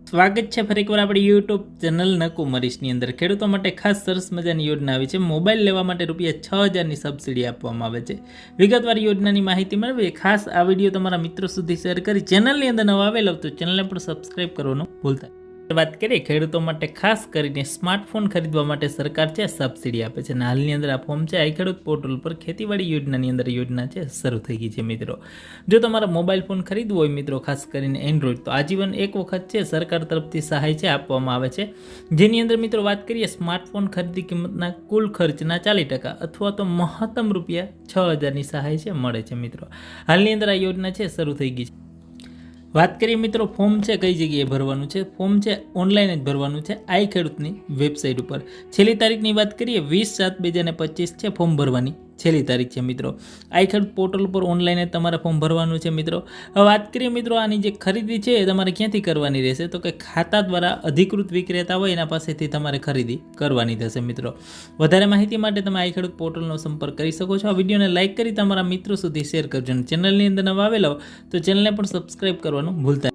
સ્વાગત છે ફરી એકવાર આપણી યુટ્યુબ ચેનલ નકુમરીશની અંદર ખેડૂતો માટે ખાસ સરસ મજાની યોજના આવી છે। મોબાઈલ લેવા માટે ₹6,000ની સબસિડી આપવામાં આવે છે। વિગતવાર યોજનાની માહિતી મેળવીએ ખાસ આ વિડીયો તમારા મિત્રો સુધી શેર કરી ચેનલની અંદર નવા આવેલા તો ચેનલને પણ સબસ્ક્રાઈબ કરવાનું ભૂલતા નહીં। વાત કરીએ ખેડૂતો માટે ખાસ કરીને સ્માર્ટફોન ખરીદવા માટે સરકાર છે સબસિડી આપે છે અને હાલની અંદર આ ફોર્મ છે આઈ ખેડૂત પોર્ટલ પર ખેતીવાડી યોજનાની અંદર યોજના છે શરૂ થઈ ગઈ છે। મિત્રો જો તમારા મોબાઈલ ફોન ખરીદવો હોય મિત્રો ખાસ કરીને એન્ડ્રોઈડ તો આજીવન એક વખત છે સરકાર તરફથી સહાય છે આપવામાં આવે છે, જેની અંદર મિત્રો વાત કરીએ સ્માર્ટફોન ખરીદી કિંમતના કુલ ખર્ચના 40% અથવા તો મહત્તમ ₹6,000ની સહાય છે મળે છે। મિત્રો હાલની અંદર આ યોજના છે શરૂ થઈ ગઈ છે। વાત કરીએ મિત્રો ફોર્મ છે કઈ જગ્યાએ ભરવાનું છે, ફોર્મ છે ઓનલાઈન જ ભરવાનું છે આઈ ખેડૂતની વેબસાઇટ ઉપર। છેલ્લી તારીખની વાત કરીએ 20/7/2025 છે ફોર્મ ભરવાની છેલ્લી તારીખ છે। મિત્રો આઈ ખેડૂત પોર્ટલ પર ઓનલાઈન જ તમારે ફોર્મ ભરવાનું છે। મિત્રો હવે વાત કરીએ મિત્રો આની જે ખરીદી છે એ તમારે ક્યાંથી કરવાની રહેશે તો કે ખાતા દ્વારા અધિકૃત વિક્રેતા હોય એના પાસેથી તમારે ખરીદી કરવાની થશે। મિત્રો વધારે માહિતી માટે તમે આઈ ખેડૂત પોર્ટલનો સંપર્ક કરી શકો છો। આ વિડીયોને લાઇક કરી તમારા મિત્રો સુધી શેર કરજો અને ચેનલની અંદર નવા આવેલા હો તો ચેનલને પણ સબસ્ક્રાઈબ કરવાનું ભૂલતા નહીં।